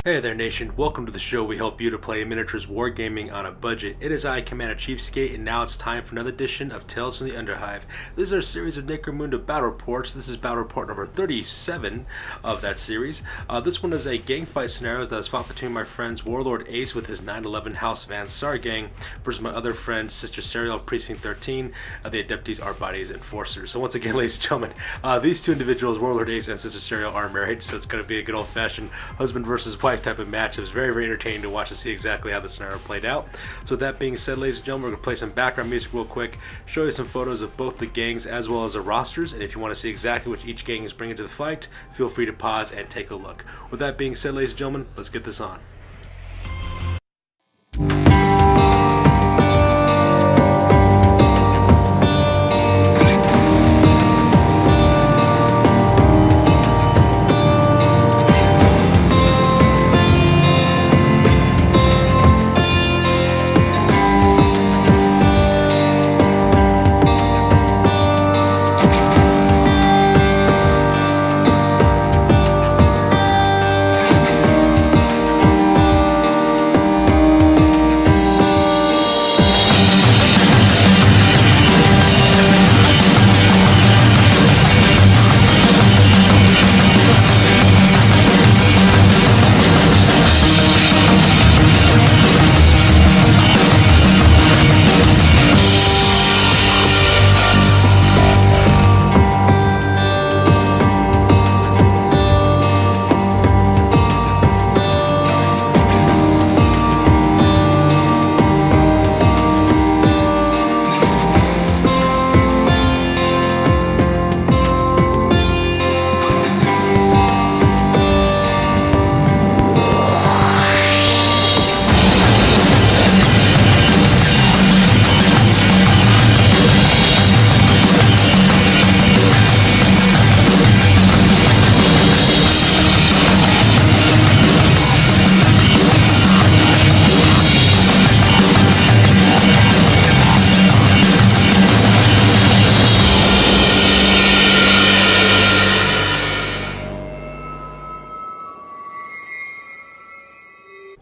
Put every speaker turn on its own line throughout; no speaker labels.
Hey there nation, welcome to the show. We help you to play miniatures wargaming on a budget. It is I, Commander CheapSkate, and now it's time for another edition of Tales from the Underhive. This is our series of Necromunda battle reports. This is battle report number 37 of that series. This one is a gang fight scenario that is fought between my friends Warlord Ace with his 911 House Van Saar gang versus my other friend Sister Serial Precinct 13 of the Adeptus Arbites Enforcers. So once again, ladies and gentlemen, these two individuals, Warlord Ace and Sister Serial, are married, so it's going to be a good old-fashioned husband versus wife type of match. It was very, very entertaining to watch to see exactly how the scenario played out. So with that being said, ladies and gentlemen, we're going to play some background music real quick, show you some photos of both the gangs as well as the rosters, and if you want to see exactly what each gang is bringing to the fight, feel free to pause and take a look. With that being said, ladies and gentlemen, let's get this on.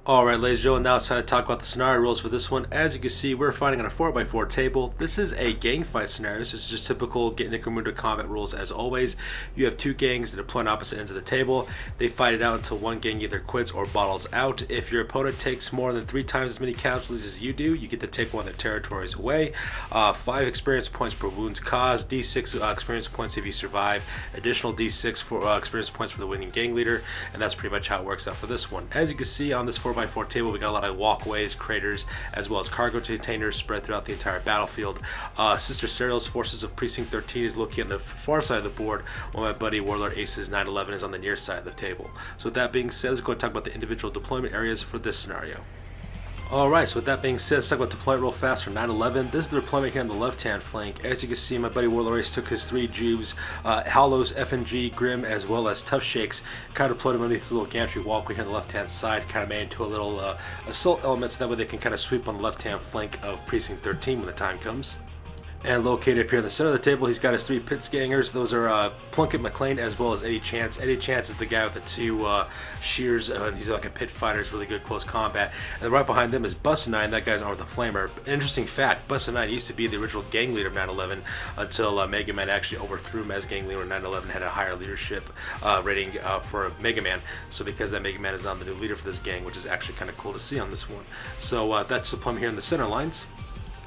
Alright, ladies and gentlemen, now it's time to talk about the scenario rules for this one. As you can see, we're fighting on a 4x4 table. This is a gang fight scenario. This is just typical Necromunda combat rules as always. You have two gangs that are playing opposite ends of the table. They fight it out until one gang either quits or bottles out. If your opponent takes more than 3 times as many casualties as you do, you get to take one of their territories away. 5 experience points per wounds caused, D6 experience points if you survive, additional D6 for experience points for the winning gang leader, and that's pretty much how it works out for this one. As you can see on this 4x4 table, we got a lot of walkways, craters, as well as cargo containers spread throughout the entire battlefield. Sister Serial's Forces of Precinct 13 is located on the far side of the board, while my buddy Warlord Ace's 911 is on the near side of the table. So with that being said, let's go and talk about the individual deployment areas for this scenario. Alright, so with that being said, let's talk about deployment real fast for 911. This is the deployment here on the left-hand flank. As you can see, my buddy Warlord Ace took his 3 Jews, Hallows, FNG, Grim, as well as Tough Shakes, kind of deployed them underneath this little gantry walkway here on the left-hand side, kind of made into a little assault element, so that way they can kind of sweep on the left-hand flank of Precinct 13 when the time comes. And located up here in the center of the table, he's got his 3 Pitts gangers. Those are Plunkett McLean as well as Eddie Chance. Eddie Chance is the guy with the 2 shears, and he's like a pit fighter. He's really good close combat. And right behind them is Bussanine. That guy's armed with a flamer. Interesting fact, Bussanine used to be the original gang leader of 911 until Mega Man actually overthrew him as gang leader. 911 had a higher leadership rating for Mega Man. So because that Mega Man is now the new leader for this gang, which is actually kind of cool to see on this one. So that's the plum here in the center lines.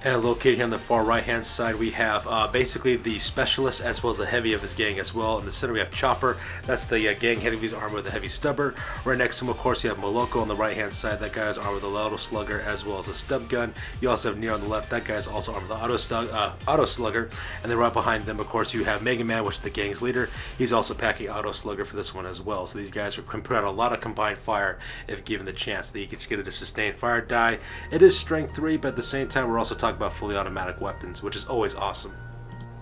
And located here on the far right hand side, we have basically the specialist as well as the heavy of this gang as well. In the center we have Chopper. That's the gang head who's armed with a heavy stubber. Right next to him, of course, you have Moloko on the right hand side. That guy is armed with a auto slugger as well as a stub gun. You also have Nier on the left. That guy is also armed with the auto slugger. And then right behind them, of course, you have Mega Man, which is the gang's leader. He's also packing auto slugger for this one as well. So these guys can put out a lot of combined fire if given the chance. They get a sustained fire die. It is strength 3, but at the same time, we're also talking about fully automatic weapons, which is always awesome.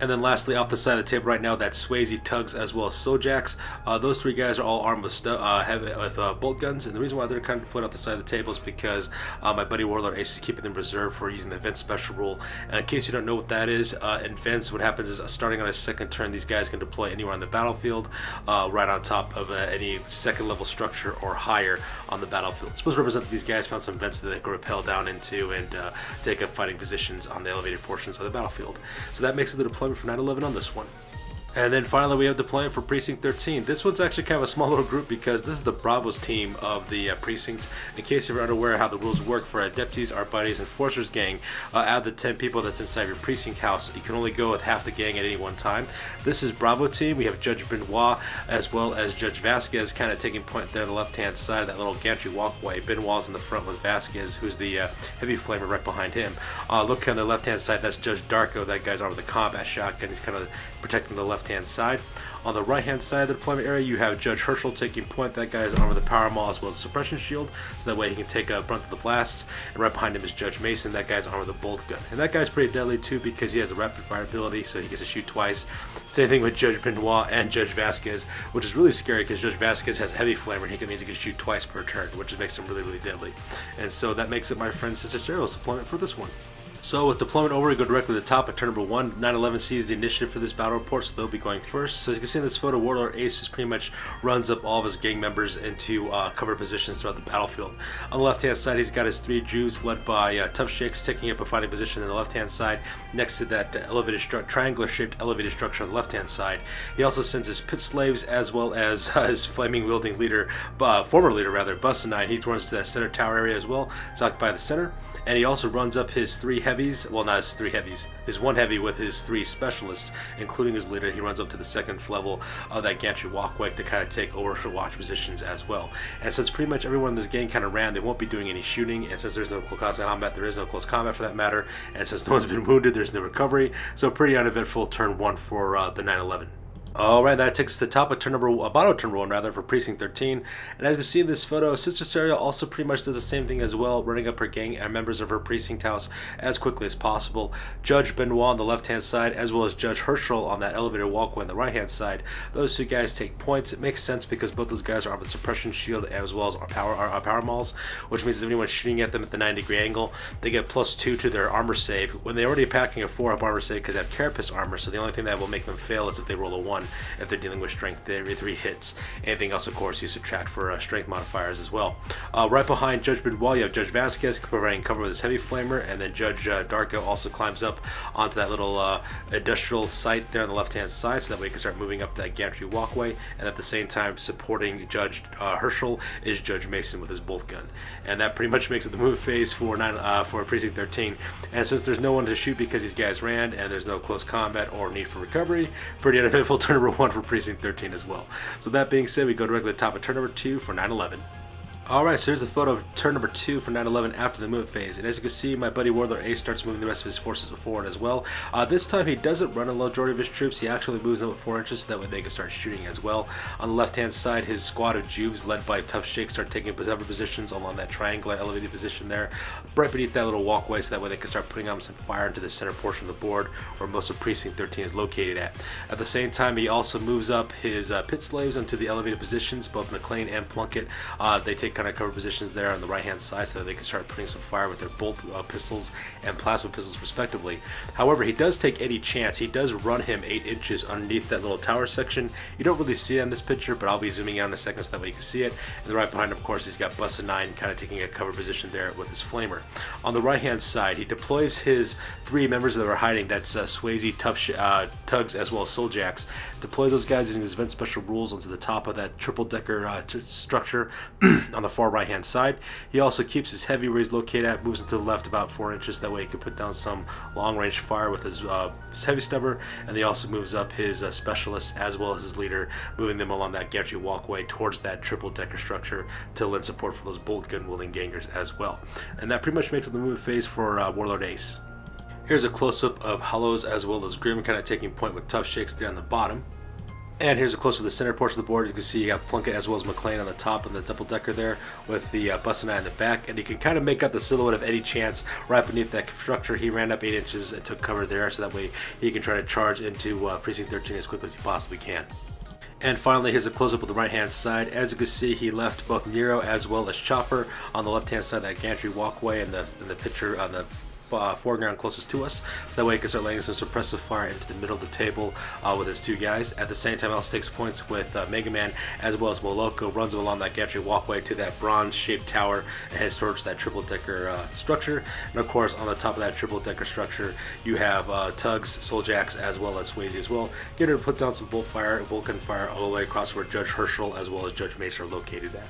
And then lastly, off the side of the table right now, that's Swayze, Tugs, as well as Sojax. Those three guys are all armed with bolt guns, and the reason why they're kind of put off the side of the table is because my buddy Warlord Ace is keeping them reserved for using the Vent special rule. And in case you don't know what that is, in Vents, what happens is starting on a second turn, these guys can deploy anywhere on the battlefield, right on top of any second level structure or higher on the battlefield. It's supposed to represent that these guys found some vents that they could rappel down into and take up fighting positions on the elevated portions of the battlefield. So that makes it the deployment for 9/11 on this one. And then finally we have deployment for Precinct 13. This one's actually kind of a small little group because this is the Bravos team of the precinct. In case you're unaware how the rules work for Adeptus Arbites Enforcers gang, out of the 10 people that's inside your precinct house, you can only go with half the gang at any one time. This is Bravo team. We have Judge Benoit as well as Judge Vasquez kind of taking point there on the left hand side of that little gantry walkway. Benoit's in the front with Vasquez, who's the heavy flamer right behind him. Look on the left hand side, that's Judge Darko. That guy's armed with a combat shotgun. He's kind of protecting the left hand side. On the right hand side of the deployment area, you have Judge Herschel taking point. That guy is armed with a power maul as well as a suppression shield, so that way he can take a brunt of the blasts. And right behind him is Judge Mason. That guy's armed with a bolt gun, and that guy's pretty deadly too because he has a rapid fire ability, so he gets to shoot twice. Same thing with Judge Benoit and Judge Vasquez, which is really scary because Judge Vasquez has a heavy flamer, and he means he can shoot twice per turn, which makes him really deadly. And so that makes it my friend Sister Serial's deployment for this one. So with deployment over, we go directly to the top at turn number 1. 9/11 sees the initiative for this battle report, so they'll be going first. So as you can see in this photo, Warlord Ace just pretty much runs up all of his gang members into cover positions throughout the battlefield. On the left-hand side, he's got his 3 Jews led by Tough Shakes taking up a fighting position on the left-hand side next to that triangular-shaped elevated structure on the left-hand side. He also sends his pit slaves as well as his flaming-wielding leader, former leader rather, Bussanine. He runs to that center tower area as well. It's occupied the center, and he also runs up his 3 heavies, well not his 3 heavies, his 1 heavy with his 3 specialists, including his leader. He runs up to the second level of that gantry walkway to kind of take over to watch positions as well. And since pretty much everyone in this gang kind of ran, they won't be doing any shooting, and since there's no close combat, there is no close combat for that matter, and since no one's been wounded, there's no recovery, so pretty uneventful turn 1 for the 9/11. Alright, that takes us to the top of bottom of turn 1 rather, for Precinct 13. And as you can see in this photo, Sister Serial also pretty much does the same thing as well, running up her gang and members of her precinct house as quickly as possible. Judge Benoit on the left hand side, as well as Judge Herschel on that elevator walkway on the right hand side. Those 2 guys take points. It makes sense because both those guys are armed with suppression shield as well as our power mauls, which means if anyone's shooting at them at the 90-degree angle, they get +2 to their armor save when they're already packing a 4-up armor save because they have carapace armor. So the only thing that will make them fail is if they roll a 1. If they're dealing with strength, every 3 hits. Anything else, of course, you subtract for strength modifiers as well. Right behind Judge Benoit, you have Judge Vasquez providing cover with his heavy flamer, and then Judge Darko also climbs up onto that little industrial site there on the left-hand side, so that way he can start moving up that gantry walkway. And at the same time, supporting Judge Herschel is Judge Mason with his bolt gun. And that pretty much makes it the move phase for Precinct 13. And since there's no one to shoot because these guys ran, and there's no close combat or need for recovery, pretty uneventful turn number 1 for Precinct 13 as well. So that being said, we go directly to the top of turn number 2 for 9/11. Alright, so here's the photo of turn number 2 for 9/11 after the move phase. And as you can see, my buddy Warlord Ace starts moving the rest of his forces forward as well. This time he doesn't run a majority of his troops, he actually moves them at 4 inches so that way they can start shooting as well. On the left hand side, his squad of Jews led by Tough Shake start taking several positions along that triangular elevated position there, right beneath that little walkway, so that way they can start putting on some fire into the center portion of the board where most of Precinct 13 is located at. At the same time, he also moves up his pit slaves into the elevated positions, both McLean and Plunkett. They take kind of cover positions there on the right hand side so that they can start putting some fire with their bolt pistols and plasma pistols respectively. However, he does take any chance. He does run him 8 inches underneath that little tower section. You don't really see it in this picture, but I'll be zooming out in a second so that way you can see it. And right behind him, of course, he's got Bussanine kind of taking a cover position there with his flamer. On the right hand side, he deploys his 3 members that are hiding. That's Swayze, Tugs, as well as Souljax. Deploys those guys using his event special rules onto the top of that triple-decker structure on the far right hand side. He also keeps his heavy where he's located at, moves into the left about 4 inches, that way he can put down some long range fire with his heavy stubber, and he also moves up his specialists as well as his leader, moving them along that gantry walkway towards that triple decker structure to lend support for those bolt gun wielding gangers as well. And that pretty much makes it the move phase for Warlord Ace. Here's a close-up of Hollows as well as Grim kind of taking point with Tough Shakes there on the bottom. And here's a close to the center portion of the board. You can see you got Plunkett as well as McLean on the top and the double decker there with the Bustin' Eye in the back. And you can kind of make out the silhouette of Eddie Chance right beneath that structure. He ran up 8 inches and took cover there, so that way he can try to charge into Precinct 13 as quickly as he possibly can. And finally, here's a close-up of the right-hand side. As you can see, he left both Nero as well as Chopper on the left-hand side of that gantry walkway in the picture on the foreground closest to us, so that way he can start laying some suppressive fire into the middle of the table with his 2 guys. At the same time, also takes points with Mega Man as well as Moloko, runs him along that gantry walkway to that bronze-shaped tower and heads towards that triple-decker structure. And of course, on the top of that triple-decker structure, you have Tugs, Souljacks, as well as Swayze as well. Get her to put down some bolt fire, Vulcan fire all the way across where Judge Herschel as well as Judge Mace are located at.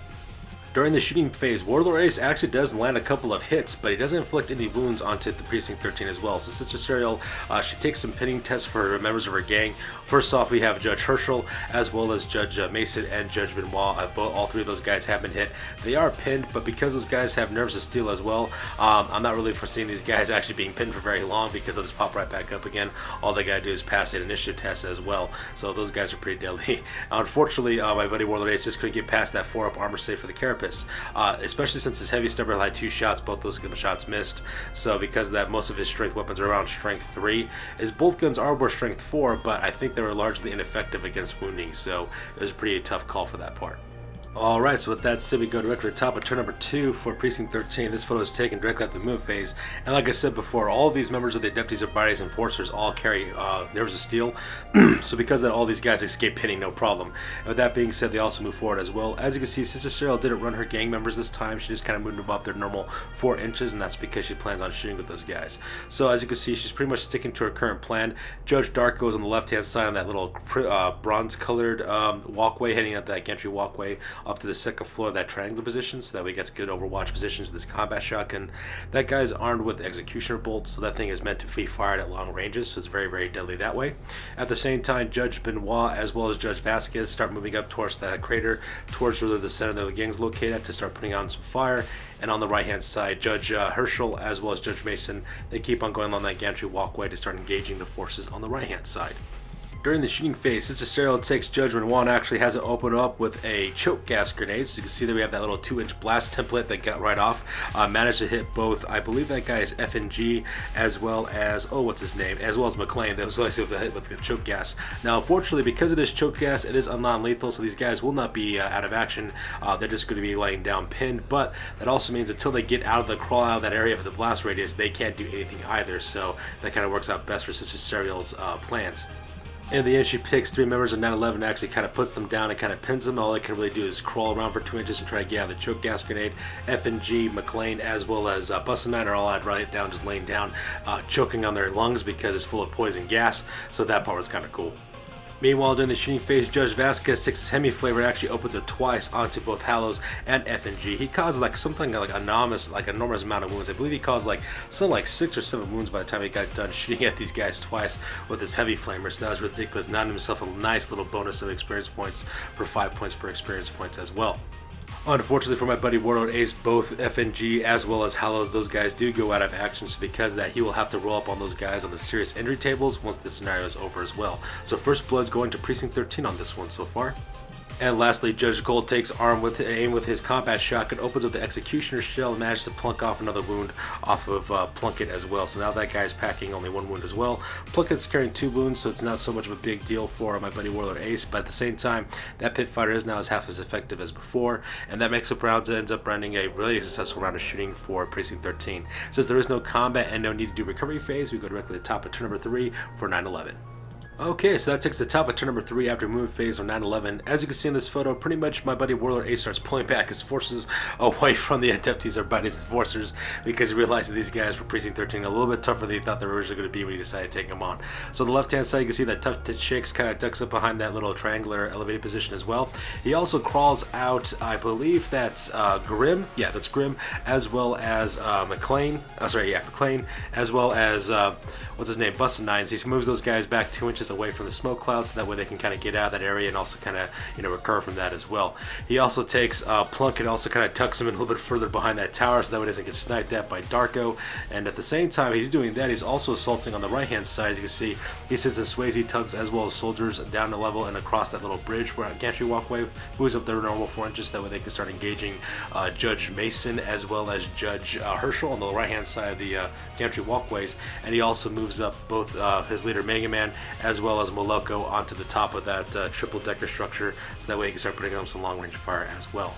During the shooting phase, Warlord Ace actually does land a couple of hits, but he doesn't inflict any wounds onto the Precinct 13 as well. So Sister Serial, she takes some pinning tests for members of her gang. First off, we have Judge Herschel, as well as Judge Mason and Judge Benoit. All 3 of those guys have been hit. They are pinned, but because those guys have nerves of steel as well, I'm not really foreseeing these guys actually being pinned for very long, because they'll just pop right back up again. All they gotta do is pass an initiative test as well. So those guys are pretty deadly. Unfortunately, my buddy Warlord Ace just couldn't get past that 4-up armor save for the Carapace. Especially since his heavy stubber had 2 shots, both those shots missed. So because of that, most of his strength weapons are around strength 3. His bolt guns were strength 4, but I think they were largely ineffective against wounding, so it was a pretty tough call for that part. Alright, so with that said, we go directly to the top of turn number 2 for Precinct 13. This photo is taken directly after the move phase. And like I said before, all of these members of the Adeptus Arbites Enforcers all carry Nerves of Steel. So because of that, all these guys escape pinning no problem. And with that being said, they also move forward as well. As you can see, Sister Serial didn't run her gang members this time. She just kind of moved them up their normal 4 inches, and that's because she plans on shooting with those guys. So as you can see, she's pretty much sticking to her current plan. Judge Dark goes on the left-hand side on that little bronze-colored walkway, heading up that gantry walkway up to the second floor of that triangular position, so that way he gets good overwatch positions with this combat shotgun. That guy's armed with executioner bolts, so that thing is meant to be fired at long ranges, so it's very, very deadly that way. At the same time, Judge Benoit as well as Judge Vasquez start moving up towards that crater, towards where the center of the gang's located at, to start putting on some fire. And on the right hand side, Judge Herschel as well as Judge Mason, they keep on going along that gantry walkway to start engaging the forces on the right hand side. During the shooting phase, Sister Serial takes Judge Benoit and actually has it open up with a choke gas grenade. So you can see that we have that little 2-inch blast template that got right off. Managed to hit both, I believe that guy is FNG, as well as, what's his name, as well as McLean. That was always able to hit with the choke gas. Now, unfortunately, because of this choke gas, it is non-lethal, so these guys will not be out of action. They're just going to be laying down pinned, but that also means until they get out of the crawl out of that area of the blast radius, they can't do anything either. So that kind of works out best for Sister Serial's plans. In the end, she takes 3 members of 9/11 and actually kind of puts them down and kind of pins them. All they can really do is crawl around for 2 inches and try to get out of the choke gas grenade. FNG, McLean, as well as Bustin' Eye are all out right down, just laying down, choking on their lungs because it's full of poison gas. So that part was kind of cool. Meanwhile, during the shooting phase, Judge Vasquez takes his hemi-flavor and actually opens it twice onto both Hallows and FNG. He caused like something like enormous amount of wounds. I believe he caused like something like 6 or 7 wounds by the time he got done shooting at these guys twice with his heavy flamer. So that was ridiculous. Not himself a nice little bonus of experience points for 5 points per experience points as well. Unfortunately for my buddy Warlord Ace, both FNG as well as Hallows, those guys do go out of action, so because of that, he will have to roll up on those guys on the serious injury tables once this scenario is over as well. So first blood's going to Precinct 13 on this one so far. And lastly, Judge Gold takes aim with his combat shotgun, opens with the executioner shell, and manages to plunk off another wound off of Plunkett as well. So now that guy's packing only 1 wound as well. Plunkett's carrying 2 wounds, so it's not so much of a big deal for my buddy Warlord Ace, but at the same time, that pit fighter is now half as effective as before, and that makes up rounds and ends up running a really successful round of shooting for Precinct 13. Since there is no combat and no need to do recovery phase, we go directly to the top of turn number 3 for 9/11. Okay, so that takes the top of turn number 3 after movement phase on 9/11. As you can see in this photo, pretty much my buddy Warlord Ace starts pulling back his forces away from the Adeptus Arbites Enforcers because he realized that these guys for Precinct 13 are a little bit tougher than he thought they were originally going to be when he decided to take them on. So on the left-hand side, you can see that Tough Tit Shakes kind of ducks up behind that little triangular elevated position as well. He also crawls out, I believe that's Grim. Yeah, that's Grim, as well as McLean. McLean, as well as, what's his name, Bustin' Eye. He moves those guys back 2 inches away from the smoke cloud, so that way they can kind of get out of that area and also kind of, you know, recover from that as well. He also takes Plunkett, also kind of tucks him in a little bit further behind that tower, so that way he doesn't get sniped at by Darko. And at the same time he's doing that, he's also assaulting on the right hand side. As you can see, he sends in Swayze tugs as well as soldiers down the level and across that little bridge where gantry walkway, moves up their normal 4 inches, that way they can start engaging Judge Mason as well as Judge Herschel on the right hand side of the gantry walkways. And he also moves up both his leader Mega Man as well as Moloko onto the top of that triple decker structure, so that way he can start putting on some long range fire as well.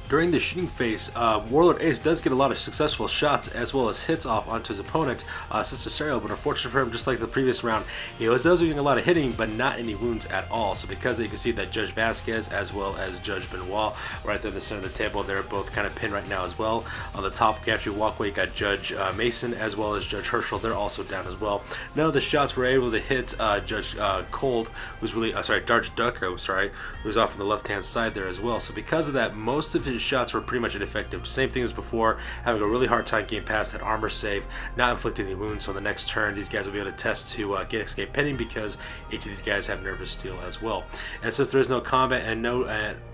During the shooting phase, Warlord Ace does get a lot of successful shots as well as hits off onto his opponent, Sister Serial, but unfortunately for him, just like the previous round, he does doing a lot of hitting, but not any wounds at all. So because you can see that Judge Vasquez as well as Judge Benoit right there in the center of the table, they're both kind of pinned right now as well. On the top gantry walkway, you got Judge Mason as well as Judge Herschel, they're also down as well. None of the shots were able to hit Judge Cold, who's really, Judge Ducko, who's off on the left hand side there as well. So because of that, most of his shots were pretty much ineffective. Same thing as before, having a really hard time getting past that armor save, not inflicting any wounds. So on the next turn, these guys will be able to test to CheapSkate pending, because each of these guys have nervous steel as well. And since there is no combat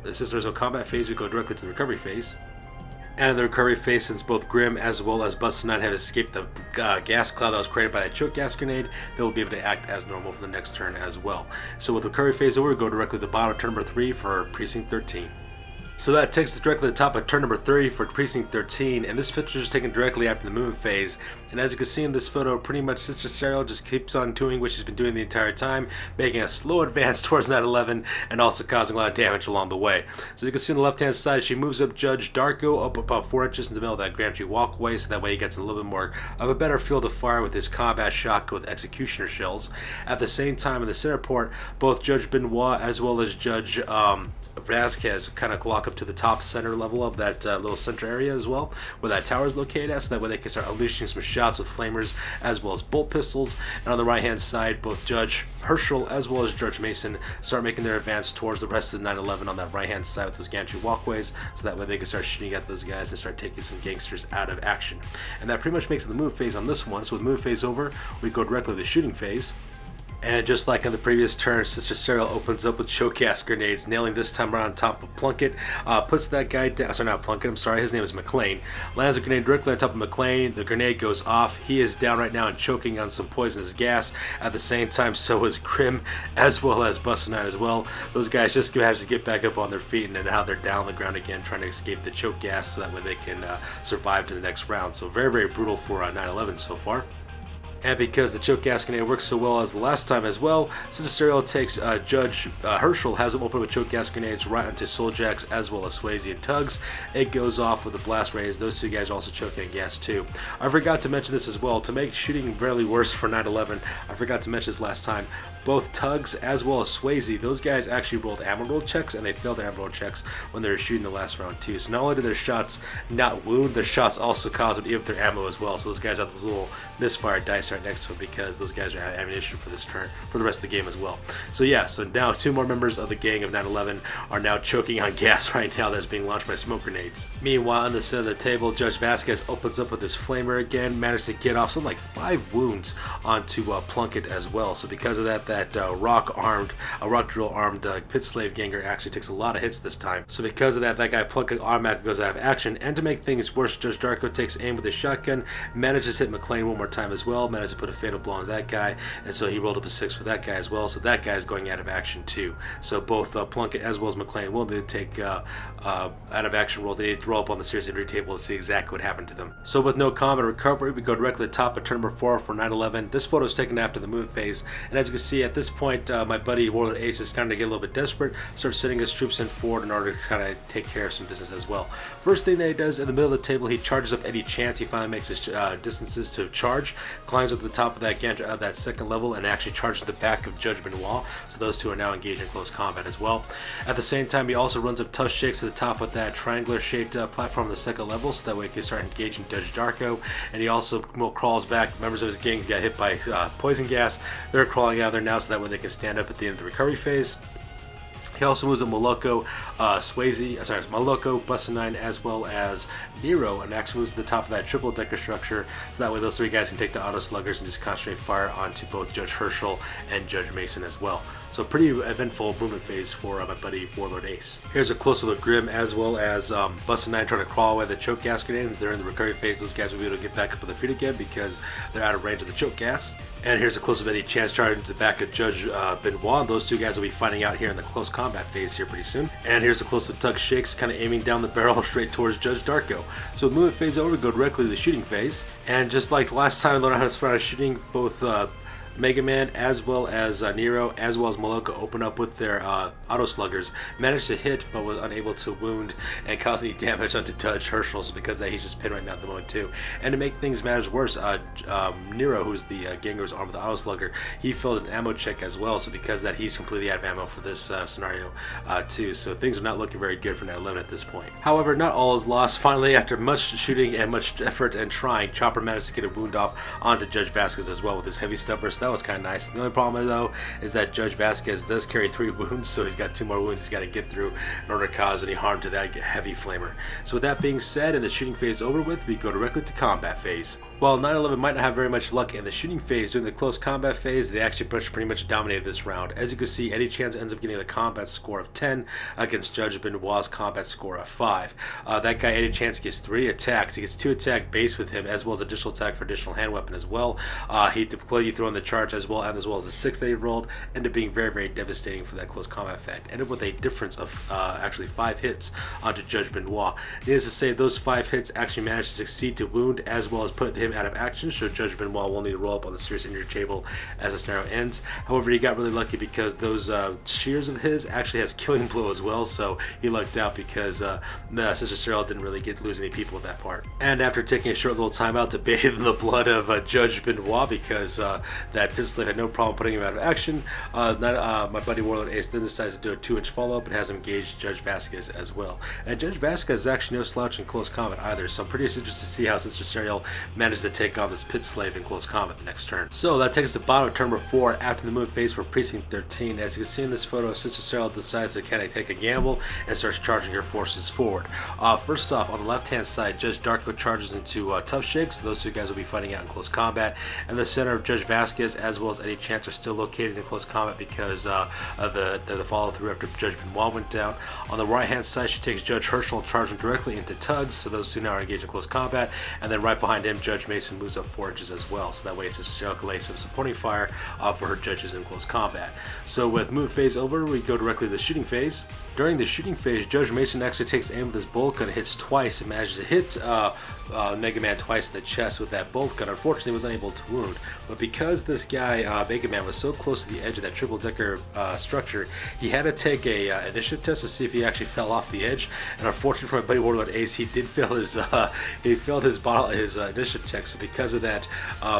since there is no combat phase, we go directly to the recovery phase. And in the recovery phase, since both Grim as well as Busted 9 have escaped the gas cloud that was created by that choke gas grenade, they will be able to act as normal for the next turn as well. So with the recovery phase over, we go directly to the bottom of turn number 3 for Precinct 13. So that takes us directly to the top of turn number 30 for Precinct 13, and this picture is taken directly after the movement phase. And as you can see in this photo, pretty much Sister Serial just keeps on doing what she's been doing the entire time, making a slow advance towards 9/11 and also causing a lot of damage along the way. So you can see on the left hand side, she moves up Judge Darko up about 4 inches in the middle of that gantry walkway, so that way he gets a little bit more of a better field of fire with his combat shotgun with executioner shells. At the same time, in the center port, both Judge Benoit as well as Judge Vasquez kind of lock up to the top center level of that little center area as well, where that tower is located at, so that way they can start unleashing some shots with flamers as well as bolt pistols. And on the right hand side, both Judge Herschel as well as Judge Mason start making their advance towards the rest of the 9/11 on that right hand side with those gantry walkways, so that way they can start shooting at those guys and start taking some gangsters out of action. And that pretty much makes it the move phase on this one. So with move phase over, we go directly to the shooting phase. And just like in the previous turn, Sister Serial opens up with choke gas grenades, nailing this time around on top of Plunkett. Puts that guy down. Sorry, not Plunkett, I'm sorry, his name is McLean. Lands a grenade directly on top of McLean. The grenade goes off. He is down right now and choking on some poisonous gas. At the same time, so is Grim, as well as Busted 9 as well. Those guys just manage to get back up on their feet, and then now they're down on the ground again, trying to escape the choke gas, so that way they can survive to the next round. So very, very brutal for 9/11 so far. And because the choke gas grenade works so well as the last time as well, Sister Serial takes Judge Herschel, has him open with choke gas grenades right onto Souljax as well as Swayze and Tugs. It goes off with a blast raise. Those two guys are also choking on gas too. I forgot to mention this as well. To make shooting really worse for 9/11, I forgot to mention this last time. Both Tugs as well as Swayze, those guys actually rolled ammo roll checks, and they failed their ammo roll checks when they were shooting the last round too. So not only did their shots not wound, their shots also cause them to eat up their ammo as well. So those guys have those little misfire dice right next to them, because those guys are having ammunition for this turn, for the rest of the game as well. So yeah, so now 2 more members of the gang of 9/11 are now choking on gas right now that's being launched by smoke grenades. Meanwhile, on the center of the table, Judge Vasquez opens up with his flamer again, managed to get off something like 5 wounds onto Plunkett as well. So because of that, that rock drill armed pit slave ganger actually takes a lot of hits this time. So because of that, that guy Plunkett automatically goes out of action. And to make things worse, Judge Darko takes aim with his shotgun, manages to hit McLean one more time as well, managed to put a fatal blow on that guy, and so he rolled up a 6 for that guy as well. So that guy is going out of action too. So both Plunkett as well as McLean will need to take out of action rolls. They need to roll up on the serious injury table to see exactly what happened to them. So with no combat recovery, we go directly to the top of turn number 4 for 9/11. This photo is taken after the move phase, and as you can see at this point, my buddy Warlord Ace is kind of get a little bit desperate, starts sending his troops in forward in order to kind of take care of some business as well. First thing that he does in the middle of the table, he charges up any chance he finally makes his distances to charge, climbs up to the top of that second level, and actually charges the back of Judge Benoit. So those two are now engaged in close combat as well. At the same time, he also runs up tough shakes to the top of that triangular shaped platform on the second level, so that way he can start engaging Judge Darko. And he also crawls back. Members of his gang got hit by poison gas. They're crawling out of there now, so that way they can stand up at the end of the recovery phase. He also moves up Moloko, Moloko, Busta9, as well as Nero, and actually moves to the top of that triple decker structure, so that way those three guys can take the auto sluggers and just concentrate fire onto both Judge Herschel and Judge Mason as well. So pretty eventful movement phase for my buddy Warlord Ace. Here's a close look of Grim as well as Busta9 trying to crawl away the choke gas grenade. They're in the recovery phase. Those guys will be able to get back up on their feet again because they're out of range of the choke gas. And here's a close of Eddie Chance charging to the back of Judge Benoit. Those two guys will be fighting out here in the close combat phase here pretty soon. And here's a close of Tug Shakes kind of aiming down the barrel straight towards Judge Darko. So the movement phase over, we go directly to the shooting phase. And just like last time I learned how to spread out shooting, both Mega Man as well as Nero as well as Moloko open up with their auto sluggers, managed to hit but was unable to wound and cause any damage onto Judge Herschel, so because of that he's just pinned right now at the moment too. And to make things matters worse, Nero, who's the Ganger's arm with the auto slugger, he failed his ammo check as well, so because of that he's completely out of ammo for this scenario too, so things are not looking very good for Net 11 at this point. However, not all is lost. Finally, after much shooting and much effort and trying, Chopper managed to get a wound off onto Judge Vasquez as well with his heavy stubber, so that was kind of nice. The only problem though is that Judge Vasquez does carry 3 wounds, so he's got 2 more wounds he's got to get through in order to cause any harm to that heavy flamer. So with that being said, and the shooting phase over with, we go directly to combat phase. While 9/11 might not have very much luck in the shooting phase, during the close combat phase, they actually pretty much dominated this round. As you can see, Eddie Chance ends up getting a combat score of 10 against Judge Benoit's combat score of 5. That guy, Eddie Chance, gets 3 attacks. He gets 2 attack base with him, as well as additional attack for additional hand weapon as well. He completely throw in the charge as well as the 6 that he rolled, ended up being very, very devastating for that close combat effect. Ended with a difference of actually 5 hits onto Judge Benoit. Needless to say, those 5 hits actually managed to succeed to wound as well as put him out of action, so Judge Benoit will need to roll up on the serious injury table as the scenario ends. However, he got really lucky because those shears of his actually has killing blow as well, so he lucked out because Sister Cyril didn't really lose any people in that part. And after taking a short little timeout to bathe in the blood of Judge Benoit because that pistol had no problem putting him out of action, my buddy Warlord Ace then decides to do a 2-inch follow-up and has him engage Judge Vasquez as well. And Judge Vasquez is actually no slouch in close combat either, so I'm pretty interested to see how Sister Cyril managed to take on this pit slave in close combat the next turn. So that takes us to bottom of turn number 4 after the move phase for Precinct 13. As you can see in this photo, Sister Cyril decides to kind of take a gamble and starts charging her forces forward. First off, on the left hand side, Judge Darko charges into Tough Shakes, so those two guys will be fighting out in close combat. And the center of Judge Vasquez as well as Eddie Chance are still located in close combat because of the follow through after Judge Benoit went down. On the right hand side, she takes Judge Herschel and charges directly into Tugs, so those two now are engaged in close combat. And then right behind him, Judge Mason moves up 4 inches as well, so that way Sister Cyril can lay some supporting fire for her judges in close combat. So with move phase over, we go directly to the shooting phase. During the shooting phase, Judge Mason actually takes aim with his bolt gun and hits twice and manages to hit Mega Man twice in the chest with that bolt gun. Unfortunately, was unable to wound, but because this guy Mega Man was so close to the edge of that triple decker structure, he had to take a initiative test to see if he actually fell off the edge. And unfortunately for my buddy Warlord Ace, he did fail his initiative check. So because of that,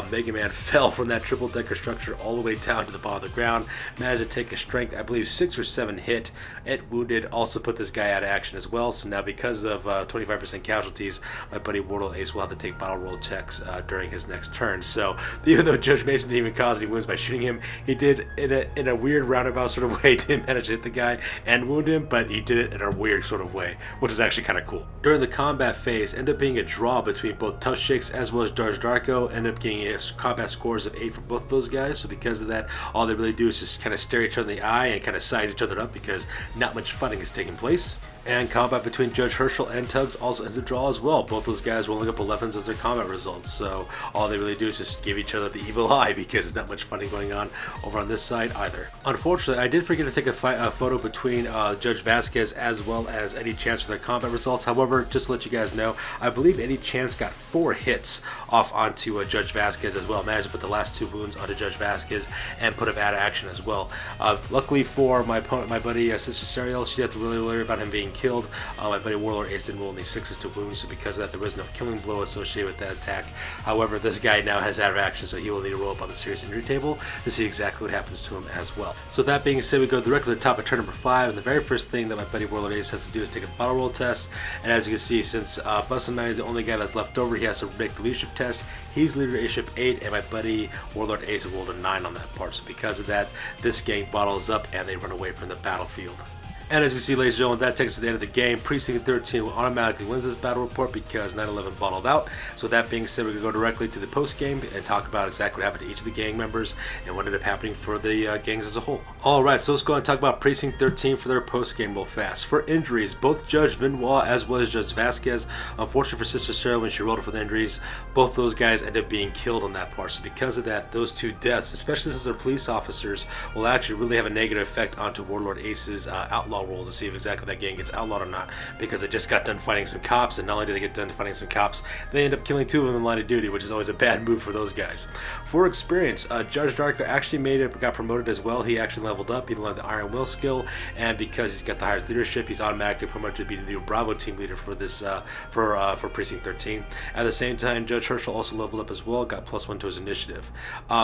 Mega Man fell from that triple decker structure all the way down to the bottom of the ground. Managed to take a strength, I believe 6 or 7 hit. It wounded, also put this guy out of action as well. So now because of 25% casualties, my buddy Warlord Ace will have to take battle roll checks during his next turn. So even though Judge Mason didn't even cause any wounds by shooting him, he did in a weird roundabout sort of way did manage to hit the guy and wound him, but he did it in a weird sort of way, which is actually kind of cool. During the combat phase, ended up being a draw between both Tough Shakes as well as Judge Darko. Ended up getting combat scores of 8 for both those guys. So because of that, all they really do is just kind of stare each other in the eye and kind of size each other up because not much fighting is taking place. And combat between Judge Herschel and Tugs also ends a draw as well. Both those guys rolling up 11s as their combat results. So all they really do is just give each other the evil eye because there's not much fighting going on over on this side either. Unfortunately, I did forget to take a photo between Judge Vasquez as well as Eddie Chance for their combat results. However, just to let you guys know, I believe Eddie Chance got 4 hits off onto Judge Vasquez as well. Managed to put the last 2 wounds onto Judge Vasquez and put him out of action as well. Luckily for my opponent, my buddy Sister Cyril, she didn't have to really worry about him being killed. My buddy Warlord Ace didn't roll any 6s to wound, so because of that, there was no killing blow associated with that attack. However, this guy now has out of action, so he will need to roll up on the serious injury table to see exactly what happens to him as well. So that being said, we go directly to the top of turn number 5, and the very first thing that my buddy Warlord Ace has to do is take a battle roll test. And as you can see, since Busta9 is the only guy that's left over, he has to make the leadership test. He's leadership 8, and my buddy Warlord Ace rolled a 9 on that part. So because of that, this gang bottles up and they run away from the battlefield. And as we see, ladies and gentlemen, that takes us to the end of the game. Precinct 13 will automatically wins this battle report because 9/11 bottled out. So with that being said, we're going to go directly to the post game and talk about exactly what happened to each of the gang members and what ended up happening for the gangs as a whole. Alright, so let's go and talk about Precinct 13 for their post game real fast. For injuries, both Judge Vinois as well as Judge Vasquez, unfortunately for Sister Sarah when she rolled for the injuries, both those guys ended up being killed on that part. So because of that, those two deaths, especially since they're police officers, will actually really have a negative effect onto Warlord Ace's outlaw roll to see if exactly that gang gets outlawed or not, because they just got done fighting some cops, and not only did they get done fighting some cops, they end up killing two of them in line of duty, which is always a bad move for those guys. For experience, Judge Darko actually got promoted as well. He actually leveled up. He learned the Iron Will skill, and because he's got the highest leadership, he's automatically promoted to be the new Bravo team leader for this for Precinct 13. At the same time, Judge Herschel also leveled up as well, got +1 to his initiative.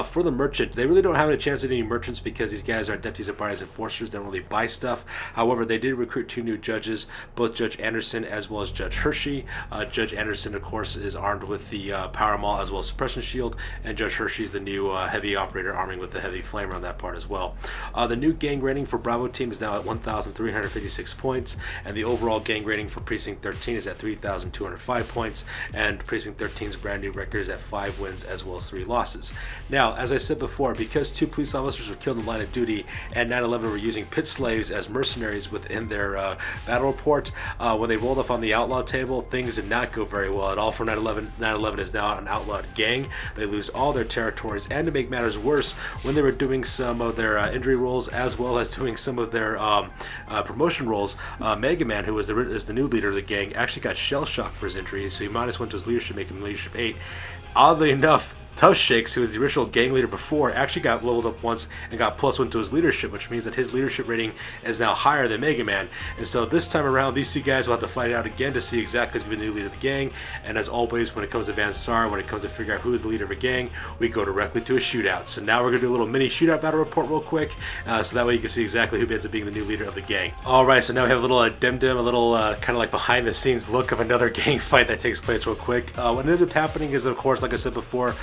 For the merchant, they really don't have any chance at any merchants because these guys are Adeptus Arbites Enforcers. They don't really buy stuff. However, they did recruit 2 new judges, both Judge Anderson as well as Judge Hershey. Judge Anderson, of course, is armed with the Power Maul as well as Suppression Shield, and Judge Hershey is the new heavy operator arming with the heavy flamer on that part as well. The new gang rating for Bravo team is now at 1,356 points, and the overall gang rating for Precinct 13 is at 3,205 points, and Precinct 13's brand new record is at 5 wins as well as 3 losses. Now, as I said before, because 2 police officers were killed in the line of duty and 9/11 were using pit slaves as mercenaries within their battle report, when they rolled up on the outlaw table, things did not go very well at all for 9/11. 9/11 is now an outlawed gang. They lose all their territories, and to make matters worse, when they were doing some of their injury rolls as well as doing some of their promotion rolls, Mega Man, who is the new leader of the gang, actually got shell shocked for his injuries, so he -1 to his leadership, making him leadership 8. Oddly enough, Tough Shakes, who was the original gang leader before, actually got leveled up once and got +1 to his leadership, which means that his leadership rating is now higher than Mega Man. And so this time around, these 2 guys will have to fight out again to see exactly who's going to be the new leader of the gang. And as always, when it comes to Van Saar, when it comes to figure out who is the leader of a gang, we go directly to a shootout. So now we're going to do a little mini shootout battle report real quick, so that way you can see exactly who ends up being the new leader of the gang. Alright, so now we have a little addendum, a little kind of like behind the scenes look of another gang fight that takes place real quick. What ended up happening is, of course, like I said before,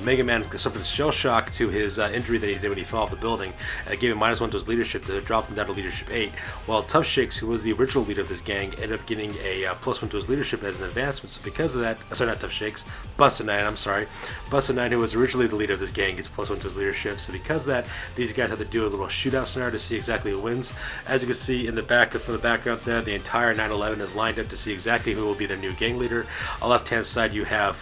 Mega Man suffered shell shock to his injury that he did when he fell off the building, and it gave him -1 to his leadership to drop him down to leadership 8, while Tough Shakes, who was the original leader of this gang, ended up getting a +1 to his leadership as an advancement. So because of that, sorry, not Tough Shakes, Bustin'9, I'm sorry, Bustin'9, who was originally the leader of this gang, gets +1 to his leadership. So because of that, these guys have to do a little shootout scenario to see exactly who wins. As you can see in the back, from the background there, the entire 9/11 is lined up to see exactly who will be their new gang leader. On the left hand side you have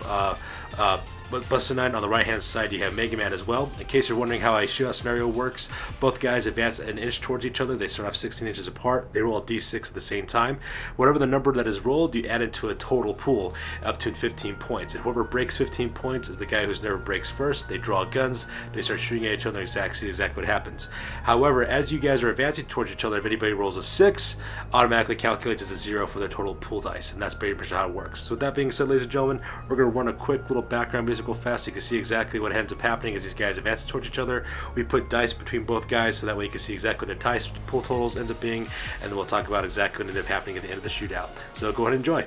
Bustin'9. On the right hand side you have Mega Man as well. In case you're wondering how a shootout scenario works, both guys advance an inch towards each other. They start off 16 inches apart. They roll a d6 at the same time. Whatever the number that is rolled, you add into a total pool up to 15 points. And whoever breaks 15 points is the guy who's never breaks first. They draw guns, they start shooting at each other, exactly what happens. However, as you guys are advancing towards each other, if anybody rolls a 6, automatically calculates as a 0 for their total pool dice, and that's pretty much how it works. So with that being said, ladies and gentlemen, we're going to run a quick little background music real fast so you can see exactly what ends up happening as these guys advance towards each other. We put dice between both guys so that way you can see exactly what their dice pool totals ends up being, and then we'll talk about exactly what ended up happening at the end of the shootout. So go ahead and enjoy.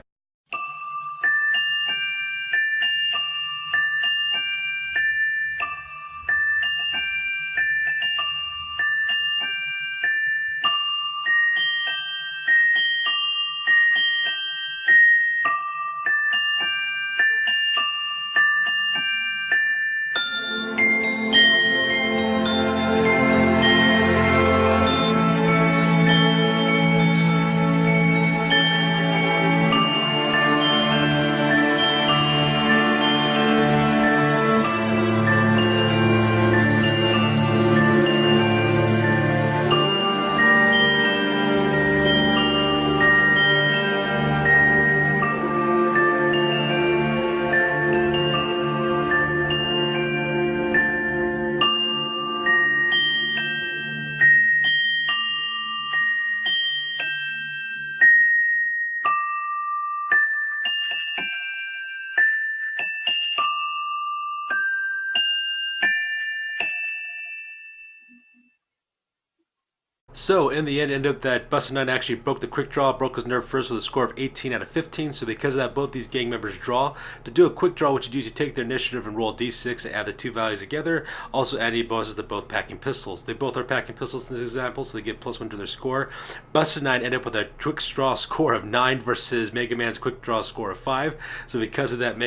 So in the end, it ended up that Busted 9 actually broke the quick draw, broke his nerve first with a score of 18 out of 15. So because of that, both these gang members draw. To do a quick draw, what you do is you take their initiative and roll d6 and add the two values together. Also add any bonuses to both packing pistols. They both are packing pistols in this example, so they get +1 to their score. Busted 9 ended up with a quick draw score of 9 versus Mega Man's quick draw score of 5. So because of that,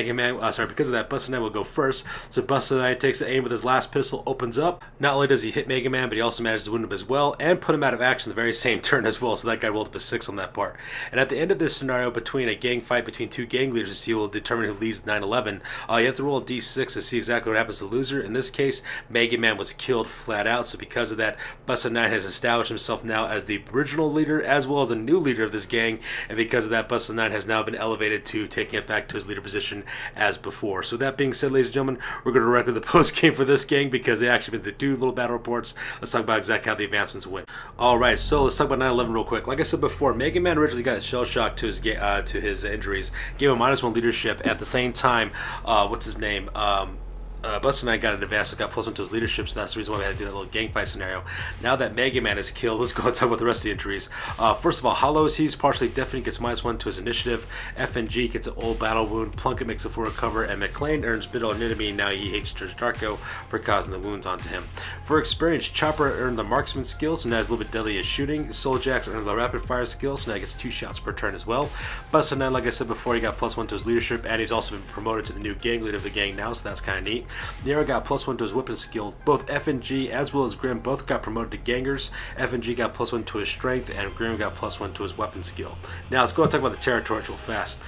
Busted 9 will go first. So Busted 9 takes aim with his last pistol, opens up. Not only does he hit Mega Man, but he also manages to wound him as well, and put him out of action the very same turn as well, so that guy rolled up a 6 on that part. And at the end of this scenario, between a gang fight between two gang leaders to see who will determine who leads 9/11, you have to roll a d6 to see exactly what happens to the loser. In this case, Mega Man was killed flat out, so because of that, Busted 9 has established himself now as the original leader as well as a new leader of this gang, and because of that, Busted 9 has now been elevated to taking it back to his leader position as before. So that being said, ladies and gentlemen, we're going to record the post game for this gang because they actually been to do little battle reports. Let's talk about exactly how the advancements went. Alright, so let's talk about 9/11 real quick. Like I said before, Mega Man originally got shell shock to his injuries, gave him -1 leadership. At the same time, what's his name? Busted 9 got an advance, so got +1 to his leadership, so that's the reason why we had to do that little gang fight scenario. Now that Mega Man is killed, let's go and talk about the rest of the injuries. First of all, Hollows, he's partially deafened, gets -1 to his initiative. FNG gets an old battle wound. Plunkett makes a full recover, and McLean earns middle anonymity. Now he hates Judge Darko for causing the wounds onto him. For experience, Chopper earned the marksman skill, so now he's a little bit deadly at shooting. Souljax earned the rapid fire skill, so now he gets 2 shots per turn as well. Busted 9, like I said before, he got +1 to his leadership, and he's also been promoted to the new gang leader of the gang now, so that's kind of neat. Nero got +1 to his weapon skill. Both FNG as well as Grim both got promoted to gangers. FNG got +1 to his strength, and Grim got +1 to his weapon skill. Now let's go and talk about the territories real fast.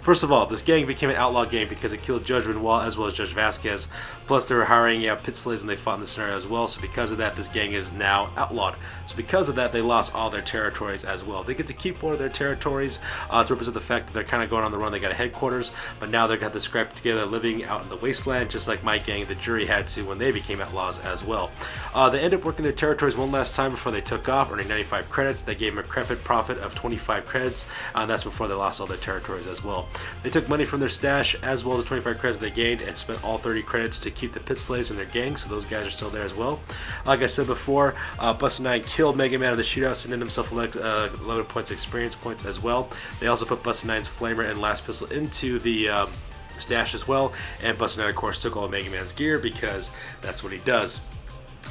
First of all, this gang became an outlaw gang because it killed Judge Benoit as well as Judge Vasquez. Plus, they were hiring pit slaves and they fought in the scenario as well. So because of that, this gang is now outlawed. So because of that, they lost all their territories as well. They get to keep one of their territories to represent the fact that they're kind of going on the run. They got a headquarters, but now they've got this scrapped together living out in the wasteland, just like my gang, the jury, had to when they became outlaws as well. They ended up working their territories one last time before they took off, earning 95 credits. They gave them a credit profit of 25 credits, and that's before they lost all their territories as well. They took money from their stash as well as the 25 credits they gained and spent all 30 credits to keep the pit slaves in their gang, so those guys are still there as well. Like I said before, Busted 9 killed Mega Man in the shootout, sending himself 11 points of experience points as well. They also put Busted 9's flamer and last pistol into the stash as well, and Busted 9 of course took all of Mega Man's gear because that's what he does.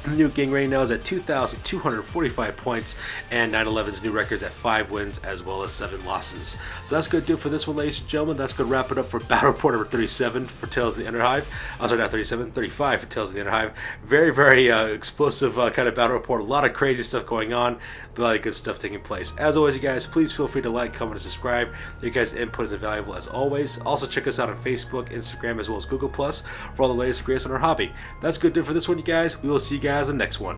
The new gang rating now is at 2,245 points, and 9/11's new record's at 5 wins as well as 7 losses. So that's going to do it for this one, ladies and gentlemen. That's going to wrap it up for Battle Report number 37 for Tales of the Underhive. I'm sorry, not 37, 35 for Tales of the Underhive. Very, very explosive kind of battle report. A lot of crazy stuff going on. A lot of good stuff taking place. As always, you guys, please feel free to like, comment, and subscribe. Your guys' input is invaluable as always. Also, check us out on Facebook, Instagram, as well as Google Plus for all the latest and greatest on our hobby. That's good to do for this one, you guys. We will see you guys in the next one.